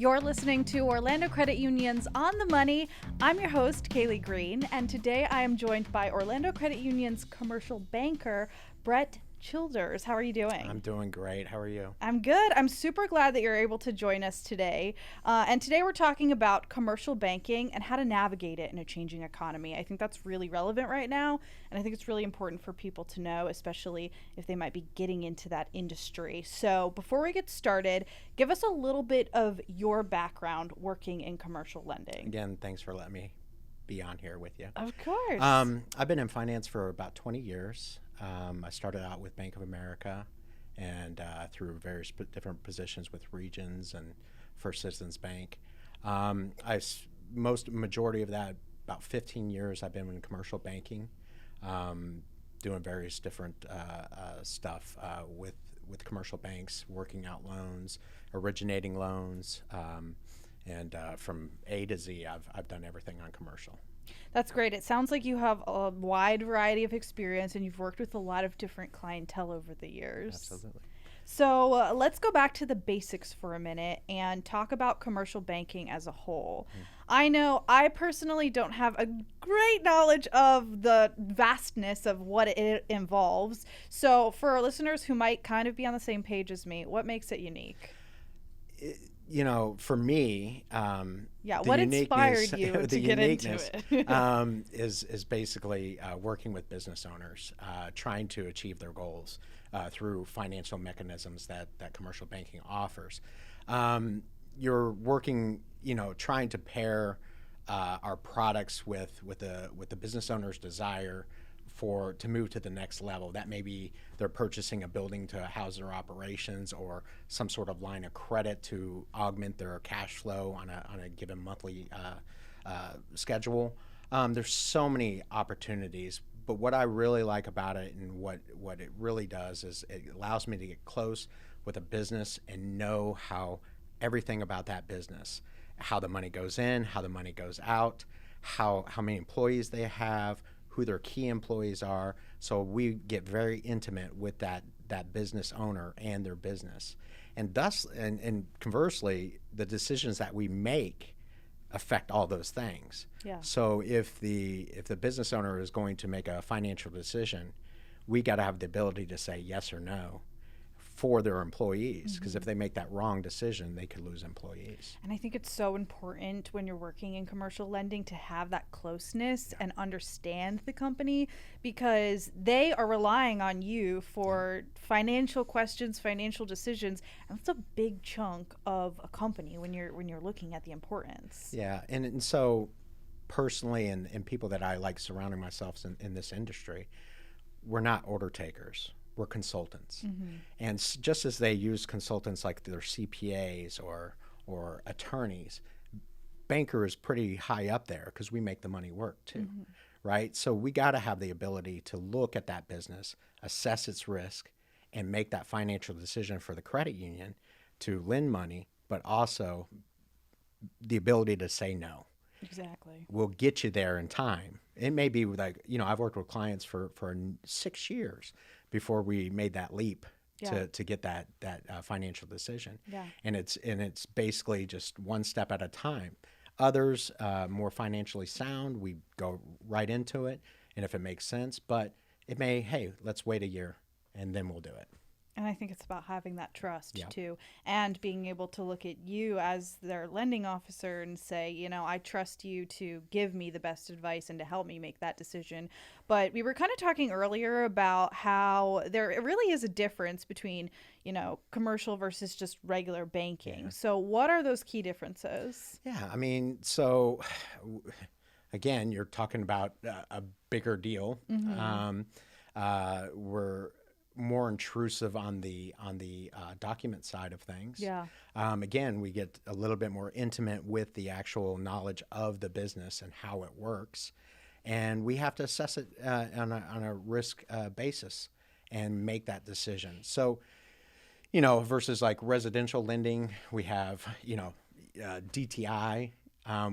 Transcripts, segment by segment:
You're listening to Orlando Credit Union's On the Money. I'm your host, Kaylee Green, and today I am joined by Orlando Credit Union's commercial banker, Brett Childers. How are you doing? I'm doing great. How are you? I'm good. I'm super glad that you're able to join us today. And today we're talking about commercial banking and how to navigate it in a changing economy. I think that's really relevant right now, and I think it's really important for people to know, especially if they might be getting into that industry. So before we get started, give us a little bit of your background working in commercial lending. Again, thanks for letting me be on here with you. Of course. I've been in finance for about 20 years. I started out with Bank of America and through various different positions with Regions and First Citizens Bank. Majority of that, about 15 years, I've been in commercial banking, doing various different stuff with commercial banks, working out loans, originating loans, and from A to Z, I've done everything on commercial. That's great. It sounds like you have a wide variety of experience and you've worked with a lot of different clientele over the years. Absolutely. So let's go back to the basics for a minute and talk about commercial banking as a whole. I know I personally don't have a great knowledge of the vastness of what it involves. So for our listeners who might kind of be on the same page as me, what makes it unique? For me, what inspired you to get into it? is basically working with business owners, trying to achieve their goals through financial mechanisms that commercial banking offers. You're working, trying to pair our products with the business owner's desire to move to the next level. That may be they're purchasing a building to house their operations or some sort of line of credit to augment their cash flow on a given monthly schedule. There's so many opportunities, but what I really like about it and what it really does is it allows me to get close with a business and know how everything about that business, how the money goes in, how the money goes out, how many employees they have, who their key employees are. So we get very intimate with that business owner and their business. And thus, and conversely, the decisions that we make affect all those things. Yeah. So if the business owner is going to make a financial decision, we got to have the ability to say yes or no for their employees, because if they make that wrong decision, they could lose employees. And I think it's so important when you're working in commercial lending to have that closeness and understand the company, because they are relying on you for financial questions, financial decisions, and that's a big chunk of a company when you're looking at the importance. Yeah, and so personally, and people that I like surrounding myself in this industry, we're not order takers. We're consultants. And just as they use consultants like their CPAs or attorneys, banker is pretty high up there because we make the money work too, right? So we got to have the ability to look at that business, assess its risk, and make that financial decision for the credit union to lend money, but also the ability to say no. Exactly. We'll get you there in time. It may be like, I've worked with clients for 6 years before we made that leap to get that financial decision. Yeah. And it's basically just one step at a time. Others, more financially sound, we go right into it, and if it makes sense, but it may, hey, let's wait a year and then we'll do it. And I think it's about having that trust too, and being able to look at you as their lending officer and say, I trust you to give me the best advice and to help me make that decision. But we were kind of talking earlier about how there really is a difference between, commercial versus just regular banking. Yeah. So what are those key differences? Yeah, so again, you're talking about a bigger deal. We're more intrusive on the document side of things. Yeah. Again, we get a little bit more intimate with the actual knowledge of the business and how it works, and we have to assess it on a risk basis and make that decision. So, versus like residential lending, we have DTI.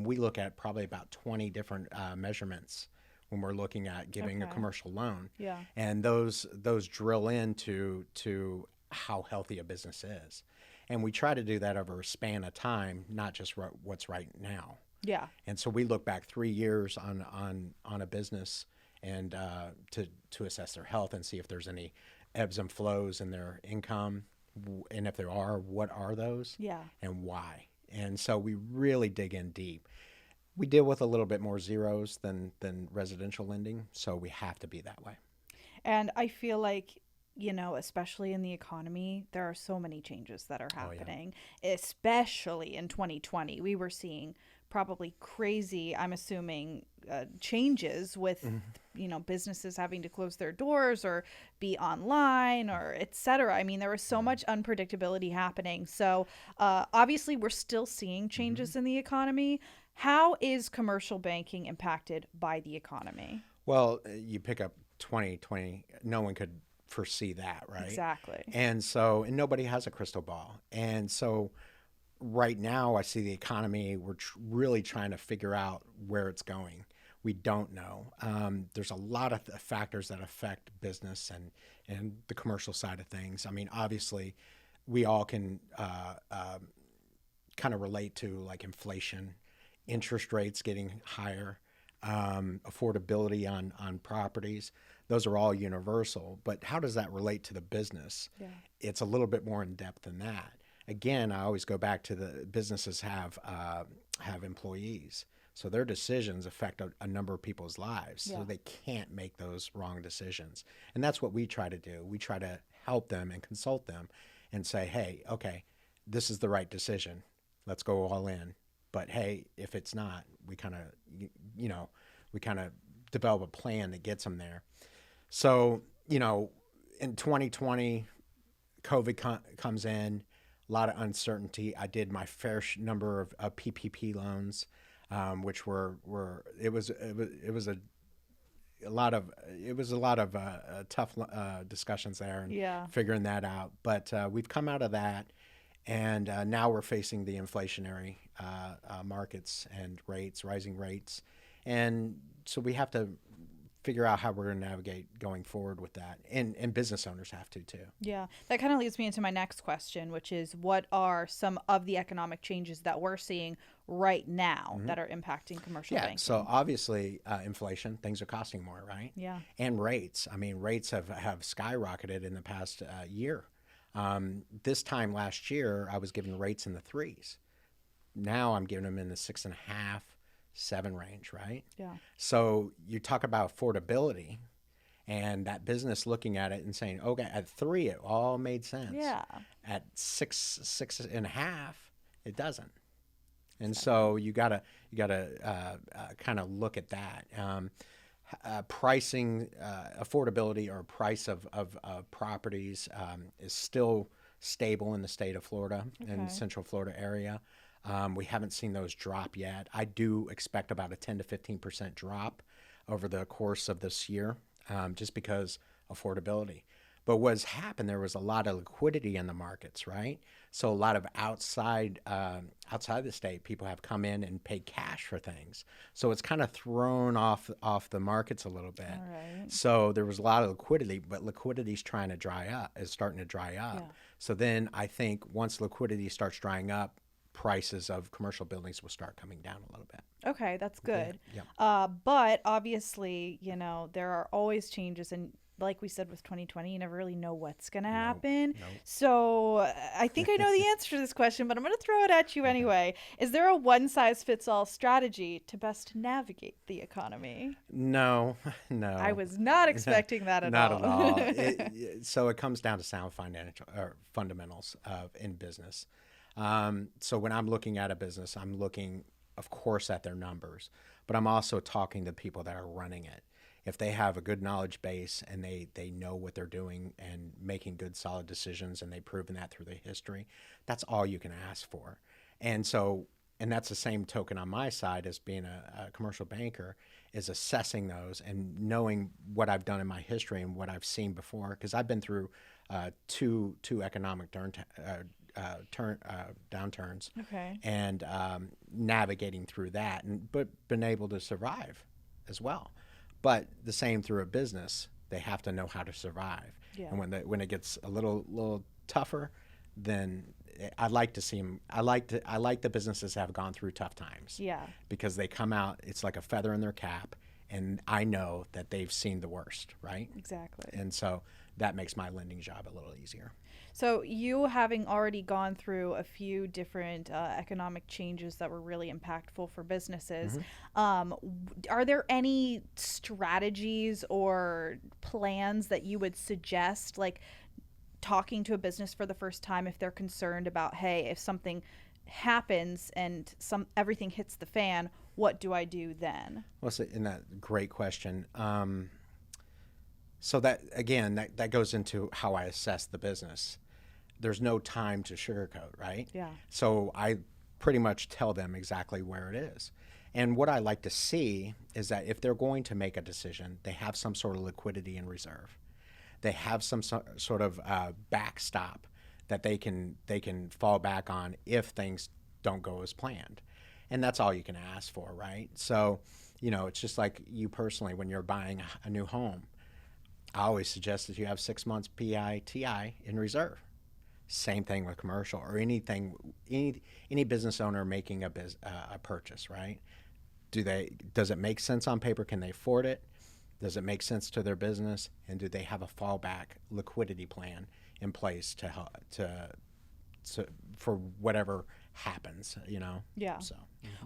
We look at probably about 20 different measurements when we're looking at giving a commercial loan. Yeah. And those drill into how healthy a business is. And we try to do that over a span of time, not just what's right now. Yeah. And so we look back 3 years on a business and to assess their health and see if there's any ebbs and flows in their income, and if there are, what are those? Yeah. And why? And so we really dig in deep. We deal with a little bit more zeros than residential lending, so we have to be that way. And I feel like, especially in the economy, there are so many changes that are happening, especially in 2020. We were seeing probably crazy, I'm assuming, changes with, businesses having to close their doors or be online or et cetera. I mean, there was so much unpredictability happening. So obviously, we're still seeing changes in the economy. How is commercial banking impacted by the economy? Well, you pick up 2020, no one could foresee that, right? Exactly. And nobody has a crystal ball. And so right now I see the economy, we're really trying to figure out where it's going. We don't know. There's a lot of factors that affect business and the commercial side of things. I mean, obviously, we all can kind of relate to like inflation, interest rates getting higher, affordability on properties. Those are all universal. But how does that relate to the business? Yeah. It's a little bit more in depth than that. Again, I always go back to the businesses have employees. So their decisions affect a number of people's lives. Yeah. So they can't make those wrong decisions. And that's what we try to do. We try to help them and consult them and say, hey, okay, this is the right decision. Let's go all in. But hey, if it's not, we kind of develop a plan that gets them there. So, in 2020, COVID comes in, a lot of uncertainty. I did my fair number of PPP loans, which were it was a lot of tough discussions there and figuring that out. But we've come out of that, and now we're facing the inflationary markets and rising rates, and so we have to figure out how we're going to navigate going forward with that, and business owners have to too. Yeah, that kind of leads me into my next question, which is what are some of the economic changes that we're seeing right now that are impacting commercial banking? So obviously inflation, things are costing more, right? Yeah. And rates. I mean, rates have skyrocketed in the past year. This time last year, I was giving rates in the 3s. Now I'm giving them in the 6.5, 7 range, right? Yeah. So you talk about affordability and that business looking at it and saying, okay, at 3, it all made sense. Yeah. At 6.5, it doesn't. And so you gotta kind of look at that. Pricing, affordability or price of properties is still stable in the state of Florida and Central Florida area. We haven't seen those drop yet. I do expect about a 10 to 15% drop over the course of this year, just because affordability. But what's happened, there was a lot of liquidity in the markets, right? So a lot of outside the state, people have come in and paid cash for things. So it's kind of thrown off the markets a little bit. All right. So there was a lot of liquidity, but liquidity's starting to dry up. Yeah. So then I think once liquidity starts drying up, prices of commercial buildings will start coming down a little bit. Okay, that's good. Yeah. But obviously, there are always changes, and like we said with 2020, you never really know what's going to happen. No. So I think I know the answer to this question, but I'm going to throw it at you anyway. Is there a one-size-fits-all strategy to best navigate the economy? No. I was not expecting that at all. Not at all. So it comes down to sound financial or fundamentals in business. So when I'm looking at a business, I'm looking, of course, at their numbers, but I'm also talking to people that are running it. If they have a good knowledge base and they know what they're doing and making good, solid decisions, and they've proven that through the history, that's all you can ask for. And that's the same token on my side as being a commercial banker, is assessing those and knowing what I've done in my history and what I've seen before, because I've been through two economic downturns, and navigating through that, but been able to survive as well. But the same through a business, they have to know how to survive. Yeah. And when it gets a little tougher, then I'd like to see them. I like the businesses that have gone through tough times. Yeah. Because they come out, it's like a feather in their cap, and I know that they've seen the worst, right? Exactly. And so that makes my lending job a little easier. So you having already gone through a few different economic changes that were really impactful for businesses, are there any strategies or plans that you would suggest, like talking to a business for the first time if they're concerned about, hey, if something happens and everything hits the fan, what do I do then? Well, and that great question. So that again, that goes into how I assess the business. There's no time to sugarcoat, right? Yeah. So I pretty much tell them exactly where it is. And what I like to see is that if they're going to make a decision, they have some sort of liquidity in reserve. They have some sort of backstop that they can fall back on if things don't go as planned. And that's all you can ask for, right? So, it's just like you personally when you're buying a new home. I always suggest that you have 6 months PITI in reserve. Same thing with commercial or anything, any business owner making a purchase, right? Does it make sense on paper? Can they afford it? Does it make sense to their business? And do they have a fallback liquidity plan in place to help for whatever happens, Yeah. So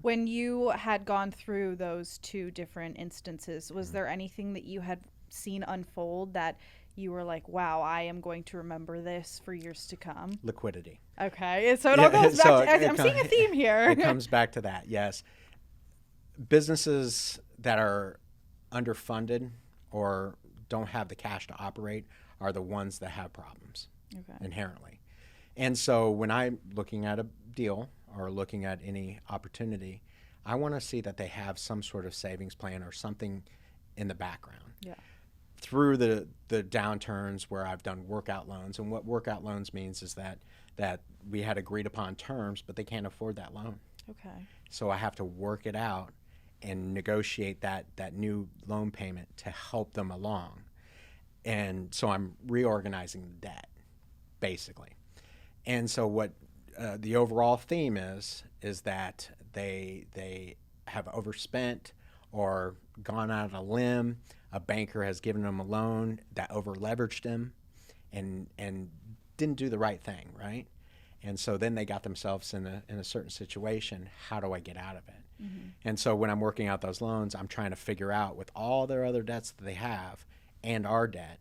When you had gone through those two different instances, was there anything that you had seen unfold that you were like, wow, I am going to remember this for years to come? Liquidity. Okay. So it all goes back to, I'm seeing a theme here. It comes back to that, yes. Businesses that are underfunded or don't have the cash to operate are the ones that have problems inherently. And so when I'm looking at a deal or looking at any opportunity, I want to see that they have some sort of savings plan or something in the background. Yeah. Through the downturns where I've done workout loans, and what workout loans means is that we had agreed upon terms, but they can't afford that loan. Okay. So I have to work it out and negotiate that new loan payment to help them along. And so I'm reorganizing the debt, basically. And so what the overall theme is that they have overspent or gone out on a limb. A banker has given them a loan that over-leveraged them and didn't do the right thing, right? And so then they got themselves in a certain situation. How do I get out of it? Mm-hmm. And so when I'm working out those loans, I'm trying to figure out with all their other debts that they have and our debt,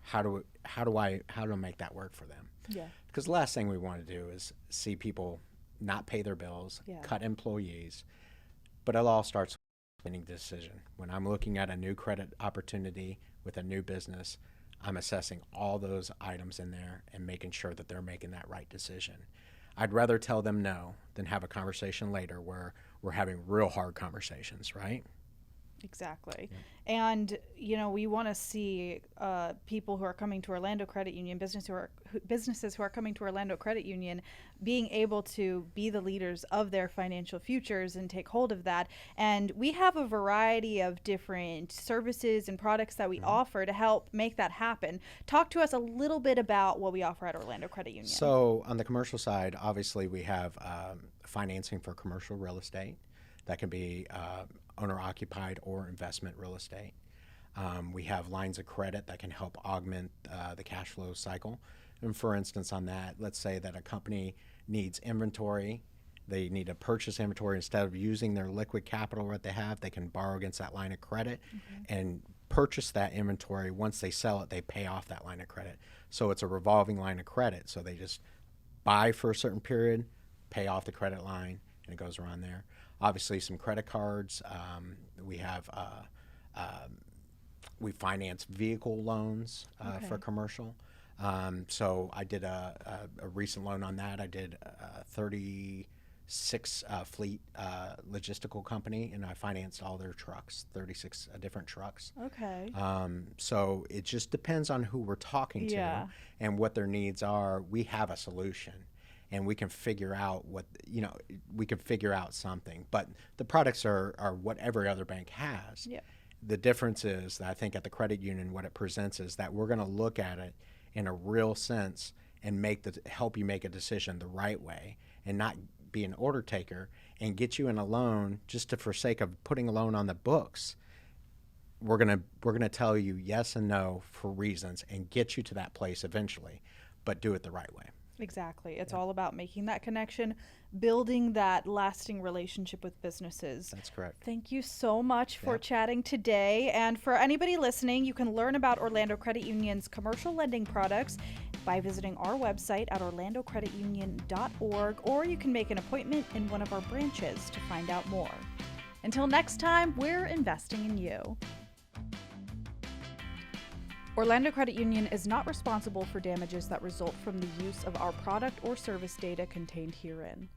how do I make that work for them? Yeah. Because the last thing we want to do is see people not pay their bills, cut employees, but it all starts with making a decision. When I'm looking at a new credit opportunity with a new business, I'm assessing all those items in there and making sure that they're making that right decision. I'd rather tell them no than have a conversation later where we're having real hard conversations, right? Exactly. Yeah. And, we want to see people who are coming to Orlando Credit Union, businesses who are coming to Orlando Credit Union, being able to be the leaders of their financial futures and take hold of that. And we have a variety of different services and products that we offer to help make that happen. Talk to us a little bit about what we offer at Orlando Credit Union. So on the commercial side, obviously we have financing for commercial real estate. That can be owner-occupied or investment real estate. We have lines of credit that can help augment the cash flow cycle. And for instance, on that, let's say that a company needs inventory. They need to purchase inventory. Instead of using their liquid capital that they have, they can borrow against that line of credit and purchase that inventory. Once they sell it, they pay off that line of credit. So it's a revolving line of credit. So they just buy for a certain period, pay off the credit line, and it goes around there. Obviously, some credit cards. We have we finance vehicle loans for commercial. So I did a recent loan on that. I did 36 fleet logistical company, and I financed all their trucks, 36 different trucks. Okay. So it just depends on who we're talking to and what their needs are. We have a solution. And we can figure out we can figure out something. But the products are what every other bank has. Yeah. The difference is that I think at the credit union, what it presents is that we're going to look at it in a real sense and help you make a decision the right way, and not be an order taker and get you in a loan just to for sake of putting a loan on the books. We're gonna tell you yes and no for reasons and get you to that place eventually, but do it the right way. Exactly. It's all about making that connection, building that lasting relationship with businesses. That's correct. Thank you so much for chatting today. And for anybody listening, you can learn about Orlando Credit Union's commercial lending products by visiting our website at orlandocreditunion.org, or you can make an appointment in one of our branches to find out more. Until next time, we're investing in you. Orlando Credit Union is not responsible for damages that result from the use of our product or service data contained herein.